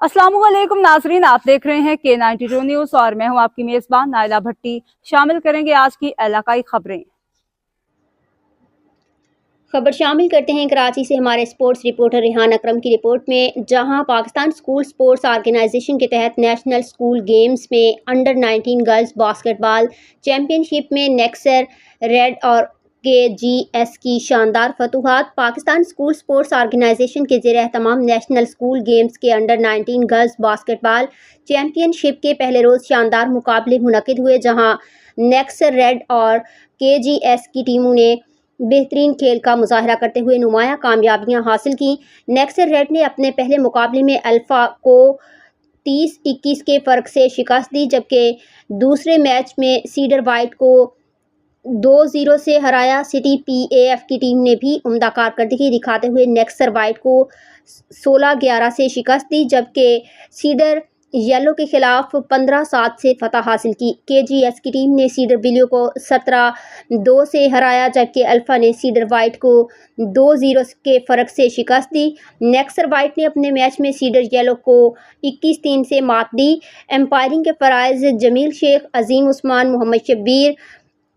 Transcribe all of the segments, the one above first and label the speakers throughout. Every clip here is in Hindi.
Speaker 1: अस्सलामुअलैकुम नाजरीन, आप देख रहे हैं K92 न्यूज और मैं हूं आपकी मेजबान नाइला भट्टी। शामिल करेंगे आज की इलाकाई खबरें।
Speaker 2: खबर शामिल करते हैं कराची से हमारे स्पोर्ट्स रिपोर्टर रेहान अकरम की रिपोर्ट में, जहां पाकिस्तान स्कूल स्पोर्ट्स ऑर्गेनाइजेशन के तहत नेशनल स्कूल गेम्स में अंडर 19 गर्ल्स बास्केटबॉल चैंपियनशिप में नेक्सर रेड और KGS की शानदार फतूहात। पाकिस्तान स्कूल स्पोर्ट्स ऑर्गेनाइजेशन के ज़ेर एहतमाम नेशनल स्कूल गेम्स के अंडर 19 गर्ल्स बास्केटबॉल चैंपियनशिप के पहले रोज़ शानदार मुकाबले मुनक़िद हुए, जहां नेक्सर रेड और KGS की टीमों ने बेहतरीन खेल का मुजाहरा करते हुए नुमाया कामयाबियां हासिल की। नेक्सर रेड ने अपने पहले मुकाबले में अल्फ़ा को 30-21 के फ़र्क से शिकस्त दी, जबकि दूसरे मैच में सीडर वाइट को 2-0 से हराया। सिटी PAF की टीम ने भी उम्दा कारकर्दगी दिखाते हुए नेक्सर वाइट को 16-11 से शिकस्त दी, जबकि सीडर येलो के खिलाफ 15-7 से फतह हासिल की। KGS की टीम ने सीडर ब्लू को 17-2 से हराया, जबकि अल्फ़ा ने सीडर वाइट को 2-0 के फ़र्क से शिकस्त दी। नेक्सर वाइट ने अपने मैच में सीडर येलो को 21-3 से मात दी। एम्पायरिंग के फ़राइज़ जमील शेख, अजीम उस्मान, मोहम्मद शब्बीर,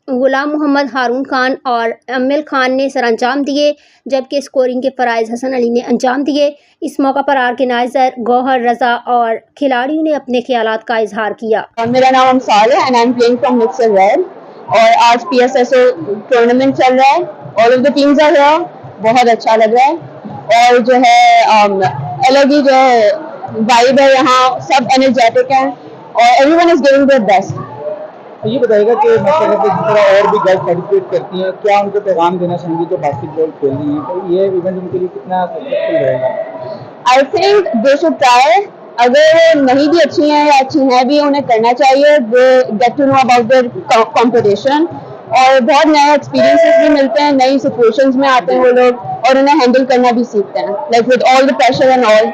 Speaker 2: गुलाम मोहम्मद, हारून खान और अम्मिल खान ने सरअंजाम दिए, जबकि स्कोरिंग के फ़राइज़ हसन अली ने अंजाम दिए। इस मौका पर ऑर्गेनाइज़र गौहर रज़ा और खिलाड़ियों ने अपने ख्यालात का इजहार किया।
Speaker 3: मेरा नाम अमसाल है and I am playing from nexar red और आज PSSO टूर्नामेंट चल रहा है। All of the teams are here, बहुत अच्छा लग रहा है और जो है अलग ही जो है वाइब है, यहाँ सब एनर्जेटिक हैं और everyone is giving their best.
Speaker 4: ये बताएगा कि मतलब जिस तरह और भी गर्ल्स पार्टिसिपेट करती हैं, क्या उनको पैगाम देना चाहेंगे जो बास्केटबॉल खेल रही हैं, तो ये इवेंट उनके लिए कितना सक्सेसफुल रहेगा?
Speaker 3: I think they should try. अगर नहीं भी अच्छी हैं या अच्छी हैं भी, उन्हें करना चाहिए। They get to know about their competition और बहुत नए एक्सपीरियंसेस भी मिलते हैं, नई सिचुएशंस में आते हैं वो लोग और उन्हें हैंडल करना भी सीखते हैं, like with all the pressure and all.